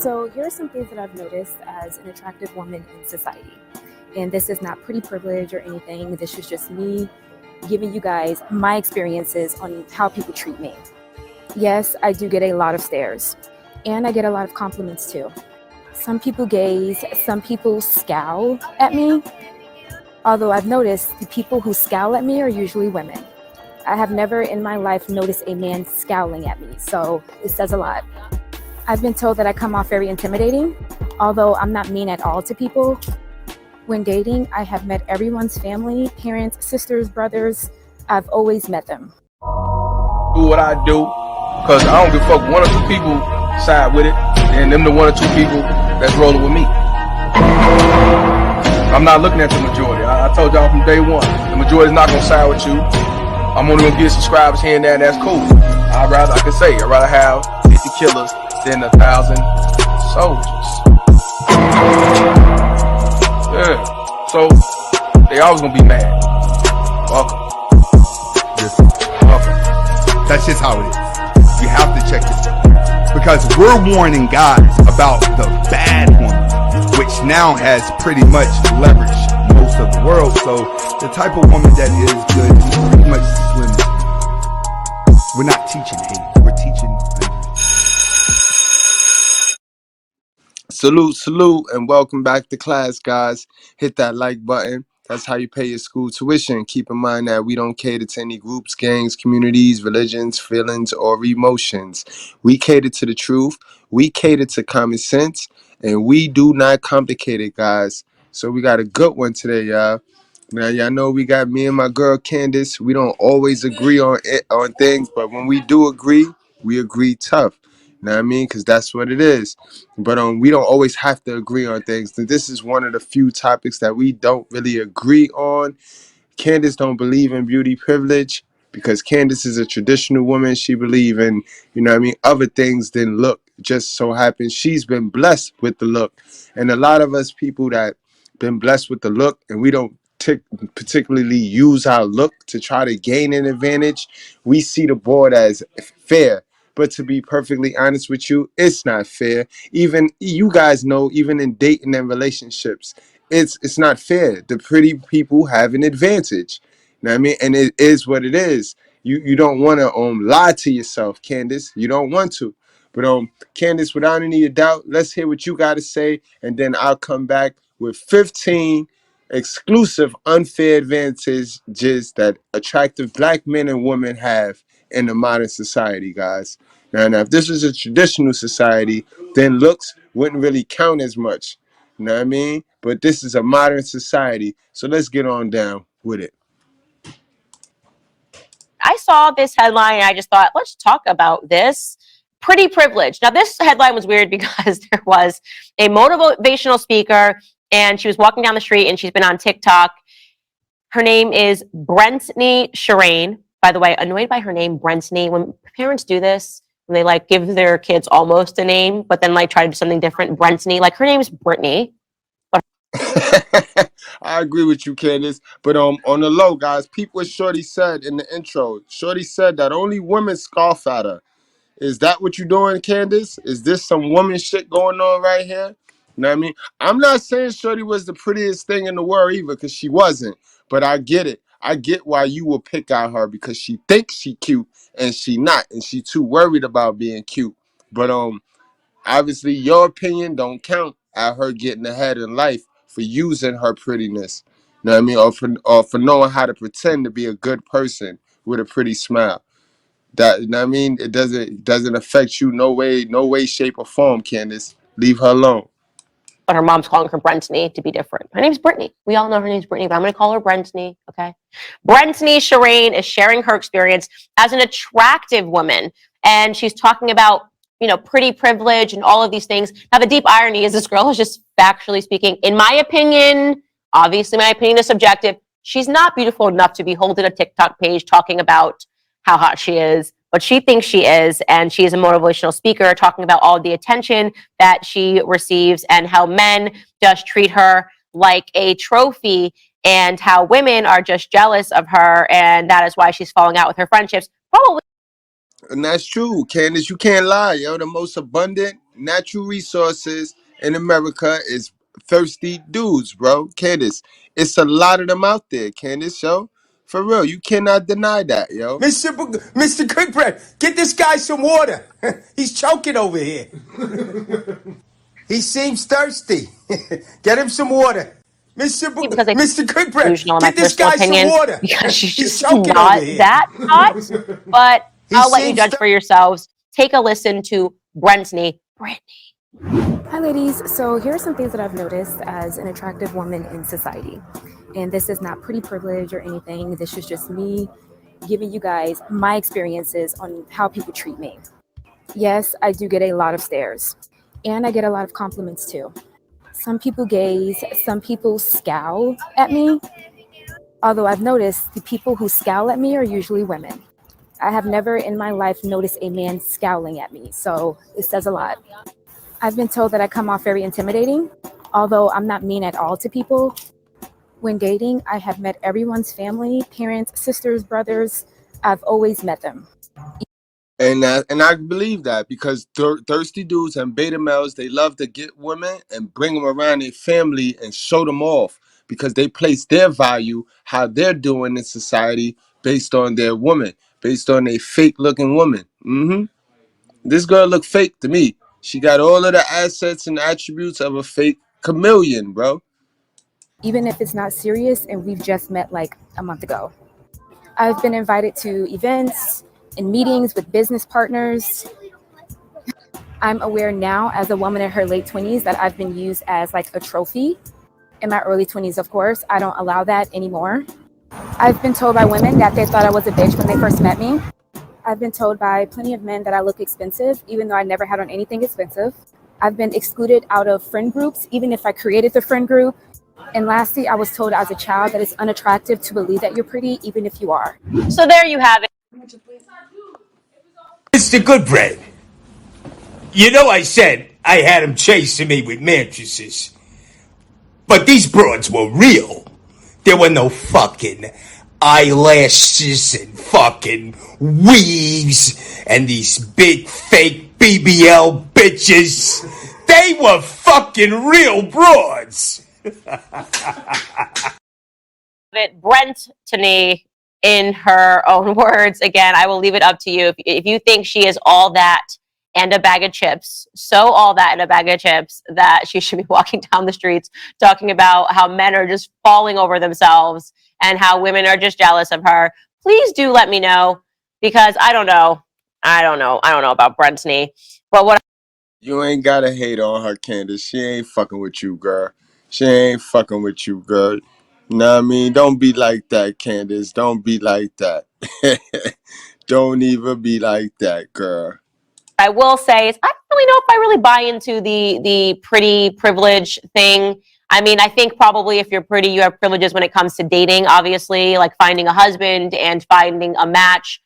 So here are some things that I've noticed as an attractive woman in society. And this is not pretty privilege or anything. This is just me giving you guys my experiences on how people treat me. Yes, I do get a lot of stares. And I get a lot of compliments too. Some people gaze, some people scowl at me. Although I've noticed the people who scowl at me are usually women. I have never in my life noticed a man scowling at me, so it says a lot. I've been told that I come off very intimidating, although I'm not mean at all to people. When dating, I have met everyone's family, parents, sisters, brothers. I've always met them. Do what I do, because I don't give a fuck. One or two people side with it, and them the one or two people that's rolling with me. I'm not looking at the majority. I told y'all from day one, the majority's not gonna side with you. I'm only gonna get subscribers here and there, and that's cool. I'd rather have 50 killers than 1,000 soldiers. Yeah, so they always gonna be mad. Welcome. Welcome. That's just how it is. You have to check this, because we're warning guys about the bad woman, which now has pretty much leveraged most of the world. So the type of woman that is good is pretty much swimming. We're not teaching hate. We're teaching. Salute, and welcome back to class, guys. Hit that like button. That's how you pay your school tuition. Keep in mind that we don't cater to any groups, gangs, communities, religions, feelings, or emotions. We cater to the truth. We cater to common sense. And we do not complicate it, guys. So we got a good one today, y'all. Now, y'all know we got me and my girl, Candace. We don't always agree on things, but when we do agree, we agree tough. You know what I mean? Because that's what it is. But we don't always have to agree on things. This is one of the few topics that we don't really agree on. Candace don't believe in beauty privilege because Candace is a traditional woman. She believe in, other things than look. Just so happens she's been blessed with the look. And a lot of us people that been blessed with the look and we don't particularly use our look to try to gain an advantage, we see the board as fair. But to be perfectly honest with you, it's not fair. Even you guys know, even in dating and relationships, it's not fair. The pretty people have an advantage. You know what I mean? And it is what it is. You don't want to lie to yourself, Candace. You don't want to. But Candace, without any doubt, let's hear what you got to say, and then I'll come back with 15 exclusive unfair advantages that attractive black men and women have in the modern society, guys. Now, if this was a traditional society, then looks wouldn't really count as much. You know what I mean? But this is a modern society, so let's get on down with it. I saw this headline and I just thought, let's talk about this. Pretty privileged. Now, this headline was weird because there was a motivational speaker and she was walking down the street and she's been on TikTok. Her name is Brentney Shireen. By the way, annoyed by her name, Brentney. When parents do this, when they give their kids almost a name, but then try to do something different, Brentney. Her name is Brittany. I agree with you, Candace. But on the low, guys, peep what Shorty said in the intro. Shorty said that only women scoff at her. Is that what you're doing, Candace? Is this some woman shit going on right here? You know what I mean? I'm not saying Shorty was the prettiest thing in the world either, because she wasn't. But I get it. I get why you will pick out her, because she thinks she cute and she not, and she too worried about being cute. But obviously your opinion don't count at her getting ahead in life for using her prettiness. You know what I mean? Or for knowing how to pretend to be a good person with a pretty smile. That, you know what I mean? It doesn't affect you no way, shape, or form, Candace. Leave her alone. But her mom's calling her Brentney to be different. Her name's Brittany. We all know her name's Brittany, but I'm going to call her Brentney, okay? Brentney Shireen is sharing her experience as an attractive woman, and she's talking about, pretty privilege and all of these things. Now, the deep irony is this girl is just factually speaking, in my opinion, obviously my opinion is subjective, she's not beautiful enough to be holding a TikTok page talking about how hot she is, but she thinks she is, and she is a motivational speaker talking about all the attention that she receives and how men just treat her like a trophy and how women are just jealous of her, and that is why she's falling out with her friendships. Probably. And that's true, Candace. You can't lie, yo. The most abundant natural resources in America is thirsty dudes, bro. Candace, it's a lot of them out there, Candace, yo. For real, you cannot deny that, yo. Mr. Goodbread, get this guy some water. He's choking over here. He seems thirsty. Get him some water. Because they Mr. Goodbread, delusional in my get this personal guy some opinion water. because she's He's just choking over not here. that hot. But He I'll let you seems judge for yourselves. Take a listen to Brittany. Hi, ladies. So, here are some things that I've noticed as an attractive woman in society. And this is not pretty privilege or anything. This is just me giving you guys my experiences on how people treat me. Yes, I do get a lot of stares, and I get a lot of compliments too. Some people gaze, some people scowl at me. Although I've noticed the people who scowl at me are usually women. I have never in my life noticed a man scowling at me, so it says a lot. I've been told that I come off very intimidating, although I'm not mean at all to people. When dating, I have met everyone's family, parents, sisters, brothers. I've always met them. And I believe that because thirsty dudes and beta males, they love to get women and bring them around their family and show them off because they place their value, how they're doing in society based on their woman, based on a fake looking woman. This girl look fake to me. She got all of the assets and attributes of a fake chameleon, bro. Even if it's not serious and we've just met like a month ago. I've been invited to events and meetings with business partners. I'm aware now, as a woman in her late 20s, that I've been used as like a trophy. In my early 20s, of course, I don't allow that anymore. I've been told by women that they thought I was a bitch when they first met me. I've been told by plenty of men that I look expensive, even though I never had on anything expensive. I've been excluded out of friend groups, even if I created the friend group. And lastly, I was told as a child that it's unattractive to believe that you're pretty, even if you are. So there you have it. Mr. Goodbread, you know I said I had him chasing me with mattresses. But these broads were real. There were no fucking eyelashes and fucking weaves and these big fake BBL bitches. They were fucking real broads. Brittany, in her own words, again, I will leave it up to you. If you think she is all that and a bag of chips, so all that and a bag of chips, that she should be walking down the streets talking about how men are just falling over themselves and how women are just jealous of her, please do let me know, because I don't know. I don't know about Brittany. But what You ain't gotta hate on her, Candace. She ain't fucking with you, girl. She ain't fucking with you, girl. Know what I mean? Don't be like that, Candace. Don't be like that. Don't even be like that, girl. I will say is I don't really know if I really buy into the pretty privilege thing. I mean, I think probably if you're pretty, you have privileges when it comes to dating, obviously, like finding a husband and finding a match.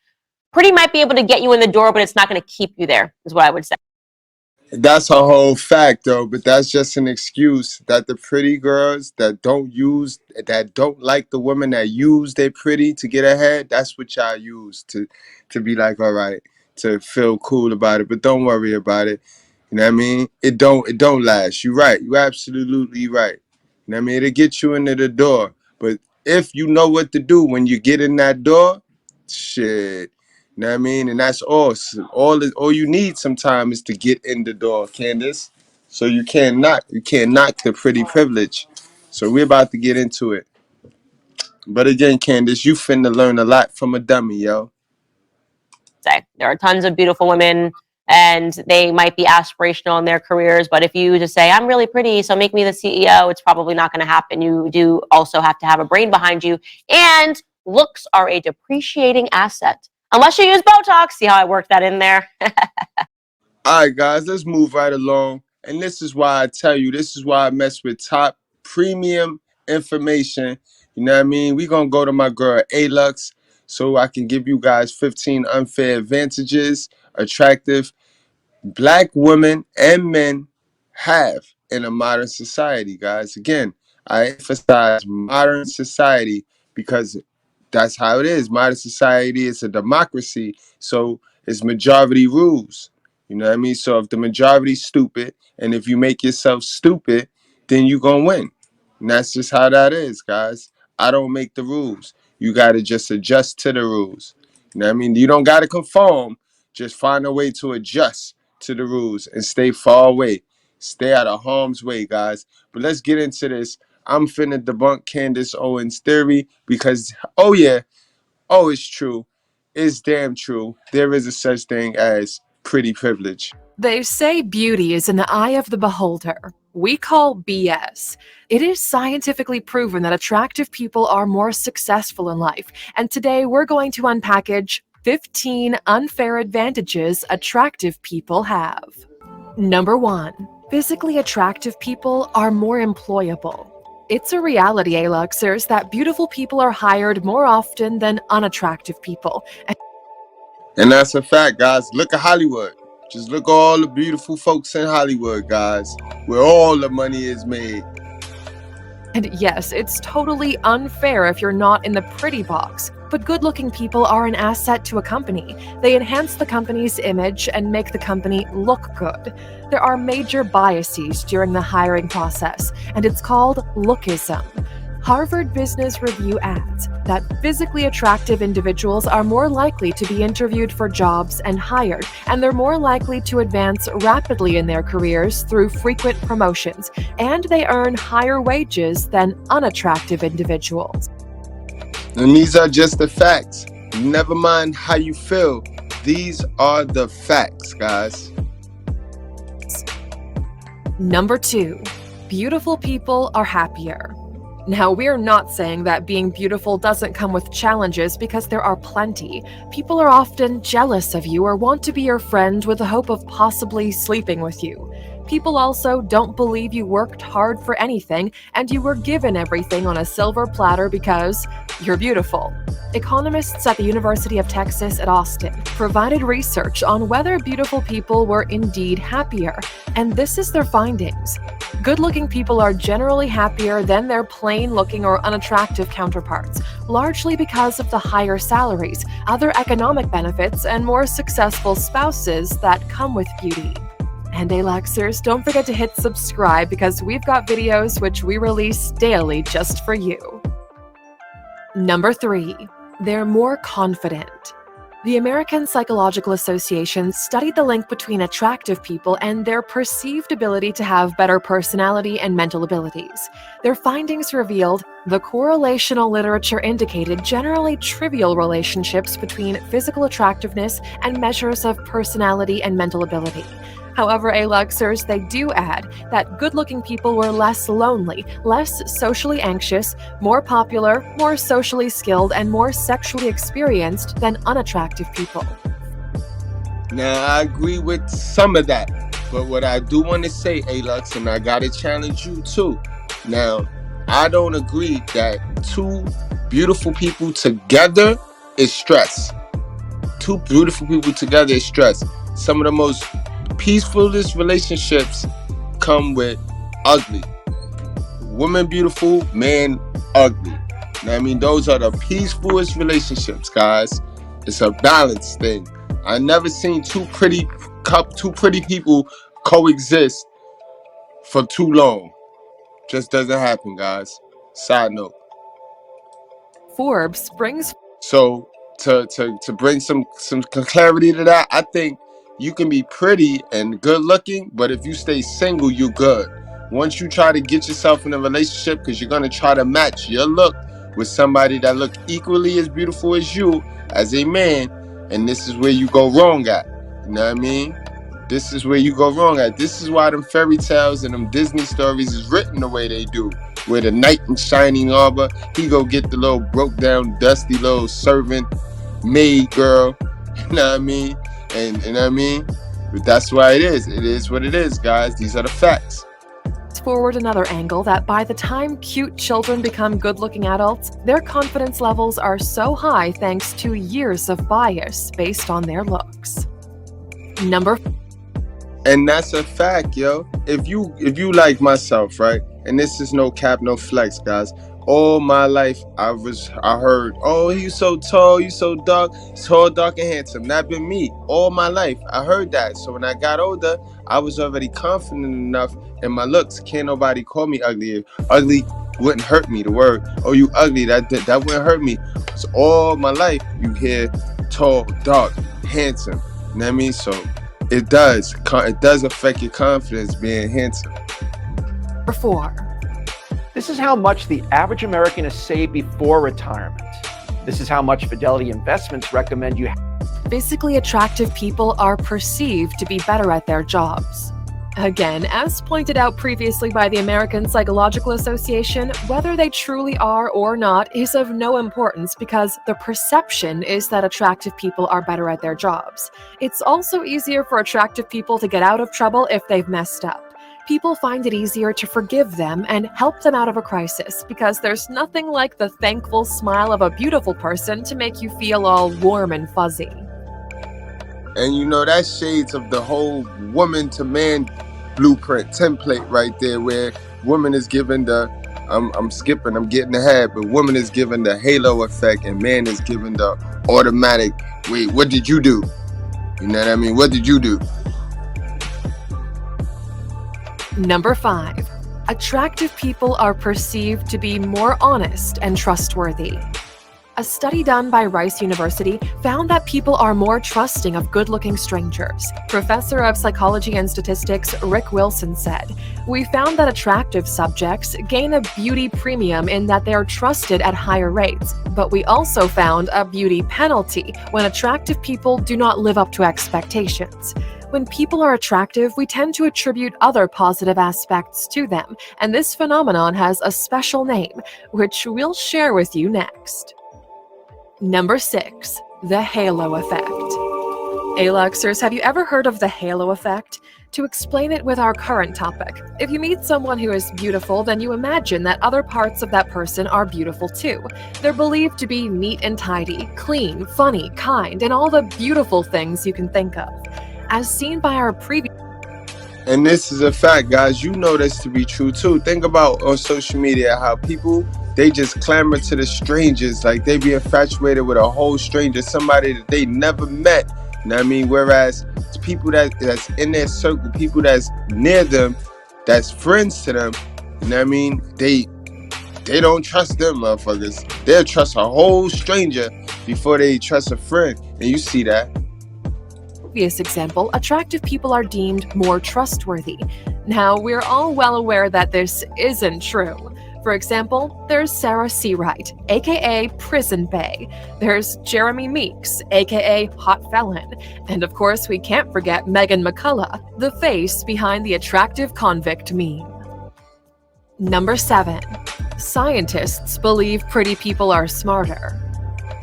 Pretty might be able to get you in the door, but it's not going to keep you there, is what I would say. That's a whole fact, though. But that's just an excuse that the pretty girls that don't like the women that use their pretty to get ahead. That's what y'all use to be like, all right, to feel cool about it. But don't worry about it. You know what I mean? It don't last. You're right. You absolutely right. You know what I mean? It'll get you into the door. But if you know what to do when you get in that door, shit. You know what I mean? And that's all. So all you need sometimes is to get in the door, Candace. So you can't knock the pretty privilege. So we're about to get into it. But again, Candace, you finna learn a lot from a dummy, yo. Say there are tons of beautiful women, and they might be aspirational in their careers, but if you just say I'm really pretty, so make me the CEO, it's probably not going to happen. You do also have to have a brain behind you, and looks are a depreciating asset unless you use Botox. See how I worked that in there? All right, guys, let's move right along. And this is why I tell you, this is why I mess with top premium information. You know what I mean? We're going to go to my girl Alux so I can give you guys 15 unfair advantages attractive black women and men have in a modern society, guys. Again, I emphasize modern society because that's how it is. Modern society is a democracy, so it's majority rules. You know what I mean? So if the majority's stupid, and if you make yourself stupid, then you gonna win. And that's just how that is, guys. I don't make the rules. You gotta just adjust to the rules. You know what I mean? You don't gotta conform. Just find a way to adjust to the rules and stay far away. Stay out of harm's way, guys. But let's get into this. I'm finna debunk Candace Owens' theory because, oh yeah, oh, it's true. It's damn true. There is a such thing as pretty privilege. They say beauty is in the eye of the beholder. We call BS. It is scientifically proven that attractive people are more successful in life, and today we're going to unpackage 15 unfair advantages attractive people have. Number 1. Physically attractive people are more employable. It's a reality, Aluxers, that beautiful people are hired more often than unattractive people. And that's a fact, guys. Look at Hollywood. Just look at all the beautiful folks in Hollywood, guys, where all the money is made. And yes, it's totally unfair if you're not in the pretty box, but good-looking people are an asset to a company. They enhance the company's image and make the company look good. There are major biases during the hiring process, and it's called lookism. Harvard Business Review adds that physically attractive individuals are more likely to be interviewed for jobs and hired, and they're more likely to advance rapidly in their careers through frequent promotions, and they earn higher wages than unattractive individuals. And these are just the facts. Never mind how you feel. These are the facts, guys. Number 2. Beautiful people are happier. Now, we're not saying that being beautiful doesn't come with challenges, because there are plenty. People are often jealous of you or want to be your friend with the hope of possibly sleeping with you. People also don't believe you worked hard for anything and you were given everything on a silver platter because you're beautiful. Economists at the University of Texas at Austin provided research on whether beautiful people were indeed happier, and this is their findings. Good-looking people are generally happier than their plain-looking or unattractive counterparts, largely because of the higher salaries, other economic benefits, and more successful spouses that come with beauty. And Aluxers, don't forget to hit subscribe, because we've got videos which we release daily just for you. Number 3. They're more confident. The American Psychological Association studied the link between attractive people and their perceived ability to have better personality and mental abilities. Their findings revealed the correlational literature indicated generally trivial relationships between physical attractiveness and measures of personality and mental ability. However, Aluxers, they do add that good-looking people were less lonely, less socially anxious, more popular, more socially skilled, and more sexually experienced than unattractive people. Now, I agree with some of that, but what I do want to say, Alux, and I gotta challenge you too. Now, I don't agree that two beautiful people together is stress. Two beautiful people together is stress. Some of the most peacefulest relationships come with ugly. Woman beautiful, man ugly. I mean, those are the peacefulest relationships, guys. It's a balance thing. I never seen two pretty people coexist for too long. Just doesn't happen, guys. Side note. Forbes brings So to bring some clarity to that, I think you can be pretty and good looking, but if you stay single, you're good. Once you try to get yourself in a relationship, because you're gonna try to match your look with somebody that look equally as beautiful as you as a man, and this is where you go wrong at. You know what I mean? This is where you go wrong at. This is why them fairy tales and them Disney stories is written the way they do. Where the knight in shining armor, he go get the little broke down, dusty little servant maid girl. You know what I mean? And you know what I mean? But that's why it is. It is what it is, guys. These are the facts. forward another angle that by the time cute children become good-looking adults, their confidence levels are so high thanks to years of bias based on their looks. And that's a fact, yo. If you like myself, right? And this is no cap, no flex, guys. All my life, I heard, oh, you so tall, you so dark, tall, dark, and handsome. That been me. All my life, I heard that. So when I got older, I was already confident enough in my looks. Can't nobody call me ugly. Ugly wouldn't hurt me. The word, oh, you ugly, that wouldn't hurt me. So all my life, you hear tall, dark, handsome. You know what I mean? So it does affect your confidence being handsome. Number 4. This is how much the average American is saved before retirement. This is how much Fidelity Investments recommend you. Physically attractive people are perceived to be better at their jobs. Again, as pointed out previously by the American Psychological Association, whether they truly are or not is of no importance because the perception is that attractive people are better at their jobs. It's also easier for attractive people to get out of trouble if they've messed up. People find it easier to forgive them and help them out of a crisis because there's nothing like the thankful smile of a beautiful person to make you feel all warm and fuzzy. And you know, that shades of the whole woman to man blueprint template right there, where woman is given the I'm getting ahead, but woman is given the halo effect and man is given the automatic, wait, what did you do? You know what I mean? What did you do? Number 5. Attractive people are perceived to be more honest and trustworthy. A study done by Rice University found that people are more trusting of good-looking strangers. Professor of Psychology and Statistics Rick Wilson said, "We found that attractive subjects gain a beauty premium in that they are trusted at higher rates, but we also found a beauty penalty when attractive people do not live up to expectations." When people are attractive, we tend to attribute other positive aspects to them, and this phenomenon has a special name, which we'll share with you next. Number 6. The halo effect. Aluxers, have you ever heard of the halo effect? To explain it with our current topic, if you meet someone who is beautiful, then you imagine that other parts of that person are beautiful too. They're believed to be neat and tidy, clean, funny, kind, and all the beautiful things you can think of. As seen by our previous... And this is a fact, guys. You know this to be true too. Think about on social media how people, they just clamor to the strangers, like they be infatuated with a whole stranger, somebody that they never met. You know what I mean? Whereas it's people that's in their circle, people that's near them, that's friends to them. You know what I mean? They don't trust them motherfuckers. They'll trust a whole stranger before they trust a friend. And you see that. Previous example, attractive people are deemed more trustworthy. Now, we're all well aware that this isn't true. For example, there's Sarah Seawright, aka Prison Bae. There's Jeremy Meeks, aka Hot Felon. And of course, we can't forget Megan McCullough, the face behind the attractive convict meme. Number 7. Scientists believe pretty people are smarter.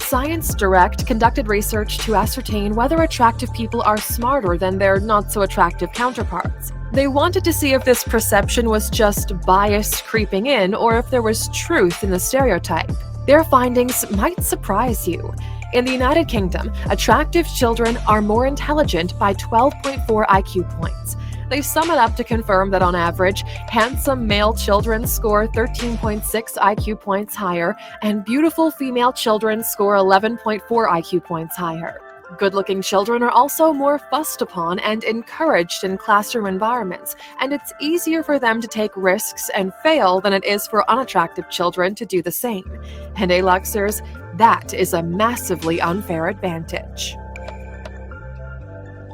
Science Direct conducted research to ascertain whether attractive people are smarter than their not-so-attractive counterparts. They wanted to see if this perception was just bias creeping in or if there was truth in the stereotype. Their findings might surprise you. In the United Kingdom, attractive children are more intelligent by 12.4 IQ points. They sum it up to confirm that on average, handsome male children score 13.6 IQ points higher, and beautiful female children score 11.4 IQ points higher. Good-looking children are also more fussed upon and encouraged in classroom environments, and it's easier for them to take risks and fail than it is for unattractive children to do the same. And Aluxers, that is a massively unfair advantage.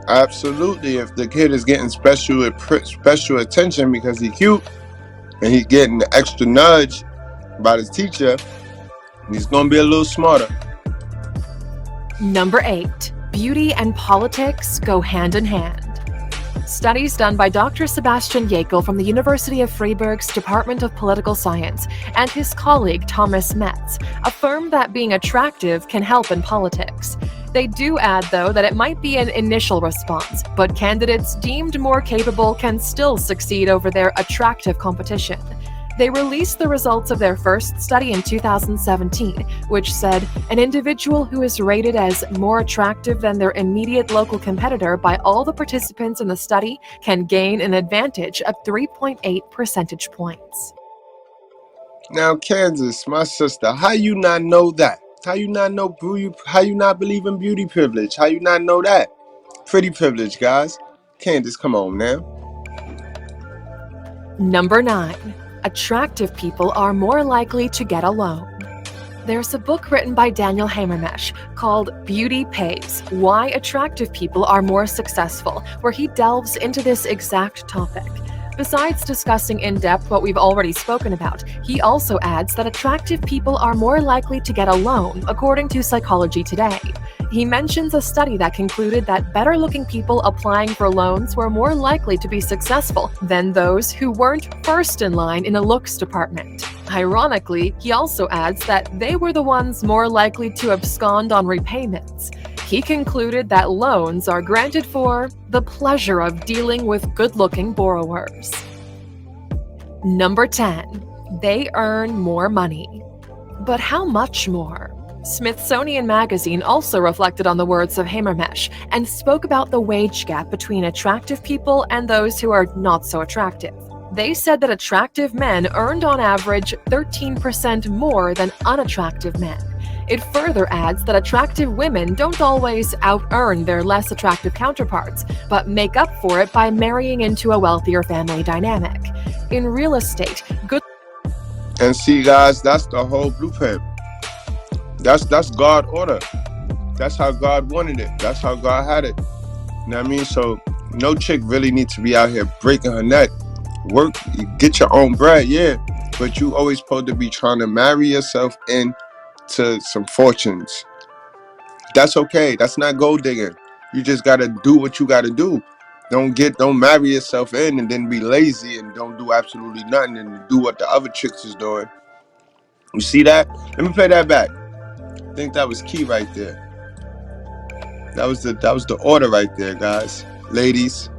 Absolutely. If the kid is getting special attention because he's cute and he's getting the extra nudge by his teacher, he's going to be a little smarter. Number 8. Beauty and politics go hand in hand. Studies done by Dr. Sebastian Jäkel from the University of Freiburg's Department of Political Science and his colleague Thomas Metz affirm that being attractive can help in politics. They do add, though, that it might be an initial response, but candidates deemed more capable can still succeed over their attractive competition. They released the results of their first study in 2017, which said an individual who is rated as more attractive than their immediate local competitor by all the participants in the study can gain an advantage of 3.8 percentage points. Now, Kansas, my sister, how you not know that? How you not know beauty? How you not believe in beauty privilege? How you not know that? Pretty privilege, guys. Candace, come on now. Number 9. Attractive people are more likely to get a loan. There's a book written by Daniel Hamermesh called Beauty Pays: Why Attractive People Are More Successful, where he delves into this exact topic. Besides discussing in depth what we've already spoken about, he also adds that attractive people are more likely to get a loan, according to Psychology Today. He mentions a study that concluded that better-looking people applying for loans were more likely to be successful than those who weren't first in line in the looks department. Ironically, he also adds that they were the ones more likely to abscond on repayments. He concluded that loans are granted for the pleasure of dealing with good-looking borrowers. Number 10. They earn more money. But how much more? Smithsonian Magazine also reflected on the words of Hamermesh and spoke about the wage gap between attractive people and those who are not so attractive. They said that attractive men earned on average 13% more than unattractive men. It further adds that attractive women don't always out-earn their less attractive counterparts, but make up for it by marrying into a wealthier family dynamic. In real estate, good... And see, guys, that's the whole blueprint. That's God order. That's how God wanted it. That's how God had it. You know what I mean? So no chick really needs to be out here breaking her neck. Work, get your own bread, yeah. But you always supposed to be trying to marry yourself into some fortunes. That's okay. That's not gold digging. You just gotta do what you gotta do. Don't marry yourself in and then be lazy and don't do absolutely nothing and do what the other chicks is doing. You see that? Let me play that back. I think that was key right there. That was the order right there, guys. Ladies.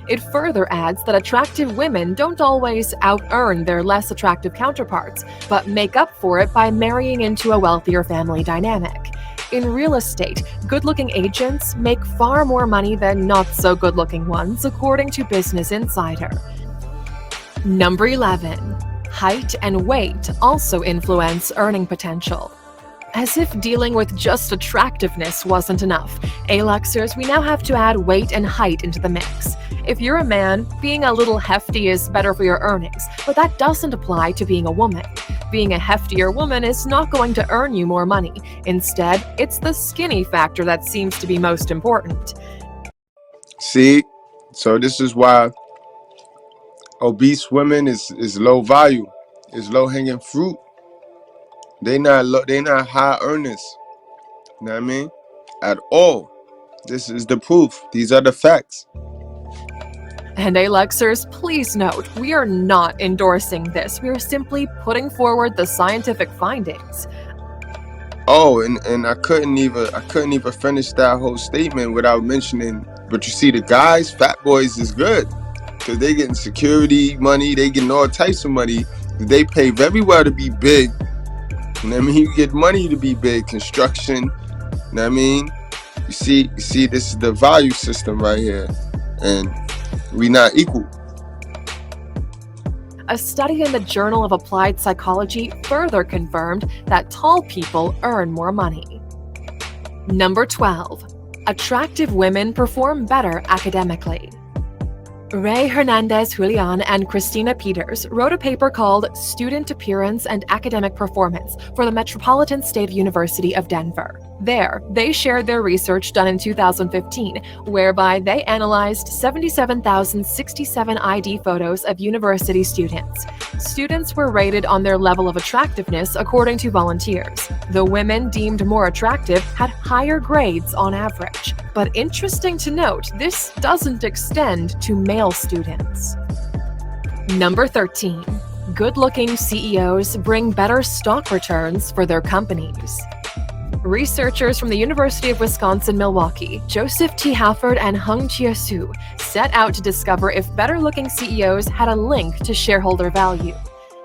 It further adds that attractive women don't always out-earn their less attractive counterparts, but make up for it by marrying into a wealthier family dynamic. In real estate, good-looking agents make far more money than not-so-good-looking ones, according to Business Insider. Number 11. Height and weight also influence earning potential. As if dealing with just attractiveness wasn't enough, Aluxers, we now have to add weight and height into the mix. If you're a man, being a little hefty is better for your earnings, but that doesn't apply to being a woman. Being a heftier woman is not going to earn you more money. Instead, it's the skinny factor that seems to be most important. See? So this is why obese women is low value. It's low hanging fruit. They not high earners. You know what I mean? At all. This is the proof. These are the facts. And Aluxers, please note, we are not endorsing this. We are simply putting forward the scientific findings. Oh, and I couldn't even finish that whole statement without mentioning. But you see, the guys, fat boys, is good because they getting security money, they getting all types of money. They pay very well to be big. You know what I mean? You get money to be big. Construction. You know what I mean? You see, this is the value system right here, and we not equal. A study in the Journal of Applied Psychology further confirmed that tall people earn more money. Number 12. Attractive women perform better academically. Ray Hernandez Julian and Christina Peters wrote a paper called Student Appearance and Academic Performance for the Metropolitan State University of Denver. There, they shared their research done in 2015, whereby they analyzed 77,067 ID photos of university students. Students were rated on their level of attractiveness according to volunteers. The women deemed more attractive had higher grades on average. But interesting to note, this doesn't extend to male students. Number 13. Good-looking CEOs bring better stock returns for their companies. Researchers from the University of Wisconsin-Milwaukee, Joseph T. Halford and Hung Chia-Su, set out to discover if better-looking CEOs had a link to shareholder value.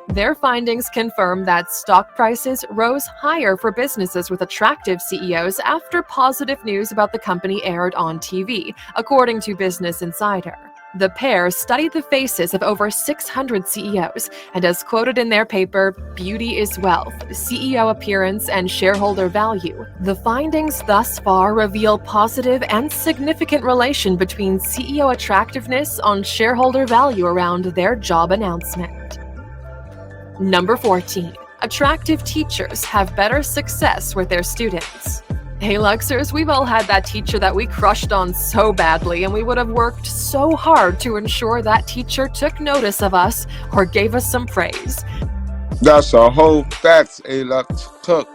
Their findings confirm that stock prices rose higher for businesses with attractive CEOs after positive news about the company aired on TV, according to Business Insider. The pair studied the faces of over 600 CEOs, and as quoted in their paper, Beauty is Wealth, CEO Appearance and Shareholder Value, the findings thus far reveal positive and significant relation between CEO attractiveness on shareholder value around their job announcement. Number 14. Attractive teachers have better success with their students. Hey Luxers, we've all had that teacher that we crushed on so badly, and we would have worked so hard to ensure that teacher took notice of us or gave us some praise. That's a whole fact, A-Lux took.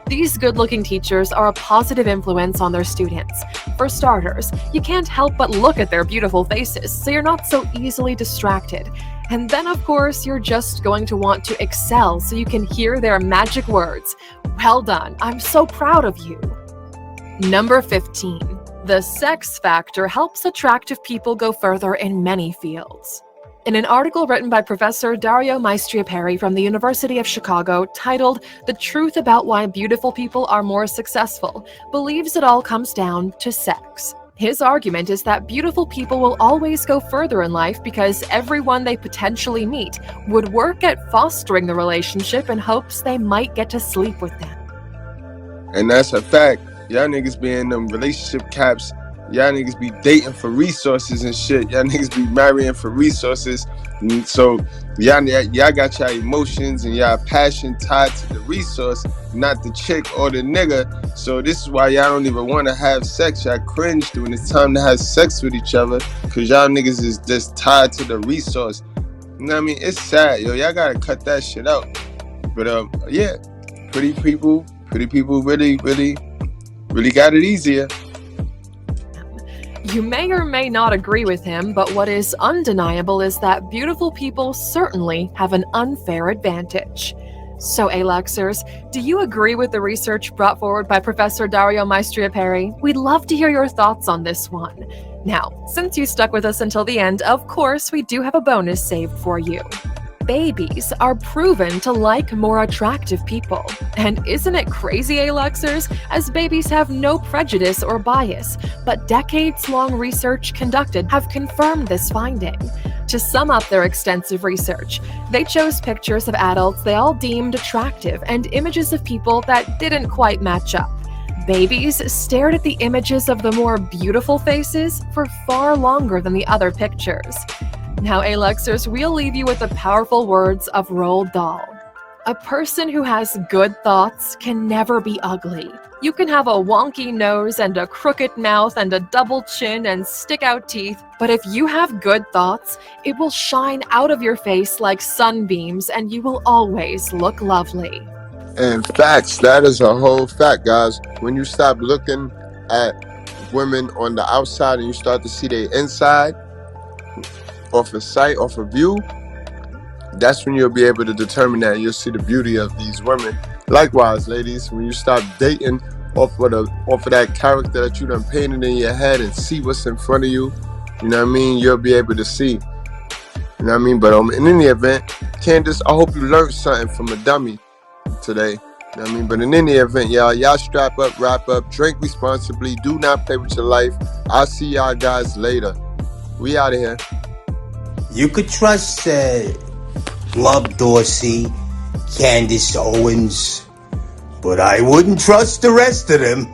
These good-looking teachers are a positive influence on their students. For starters, you can't help but look at their beautiful faces, so you're not so easily distracted. And then, of course, you're just going to want to excel so you can hear their magic words. Well done, I'm so proud of you. Number 15. The sex factor helps attractive people go further in many fields. In an article written by Professor Dario Maestria-Perry from the University of Chicago titled "The Truth About Why Beautiful People Are More Successful," believes it all comes down to sex. His argument is that beautiful people will always go further in life because everyone they potentially meet would work at fostering the relationship in hopes they might get to sleep with them. And that's a fact. Y'all niggas be in them relationship caps. Y'all niggas be dating for resources and shit. Y'all niggas be marrying for resources. And so y'all got y'all emotions and y'all passion tied to the resource, not the chick or the nigga. So this is why y'all don't even want to have sex. Y'all cringe when it's time to have sex with each other, because y'all niggas is just tied to the resource. You know what I mean? It's sad, yo. Y'all gotta cut that shit out. But yeah, pretty people really got it easier. You may or may not agree with him, but what is undeniable is that beautiful people certainly have an unfair advantage. So, Aluxers, do you agree with the research brought forward by Professor Dario Maestria-Perry? We'd love to hear your thoughts on this one. Now, since you stuck with us until the end, of course, we do have a bonus saved for you. Babies are proven to like more attractive people. And isn't it crazy, Aluxers? As babies have no prejudice or bias, but decades-long research conducted have confirmed this finding. To sum up their extensive research, they chose pictures of adults they all deemed attractive and images of people that didn't quite match up. Babies stared at the images of the more beautiful faces for far longer than the other pictures. Now, Aluxers, we'll leave you with the powerful words of Roald Dahl. A person who has good thoughts can never be ugly. You can have a wonky nose and a crooked mouth and a double chin and stick-out teeth, but if you have good thoughts, it will shine out of your face like sunbeams and you will always look lovely. And facts, that is a whole fact, guys. When you stop looking at women on the outside and you start to see their inside, off of sight, off of view, that's when you'll be able to determine that. You'll see the beauty of these women. Likewise, ladies, when you stop dating off of that character that you done painted in your head and see what's in front of you, you know what I mean, you'll be able to see. You know what I mean? But in any event, Candace, I hope you learned something from a dummy today. You know what I mean? But in any event, y'all strap up, wrap up, drink responsibly, do not play with your life. I'll see y'all guys later. We out of here. You could trust Love Dorsey, Candace Owens, but I wouldn't trust the rest of them.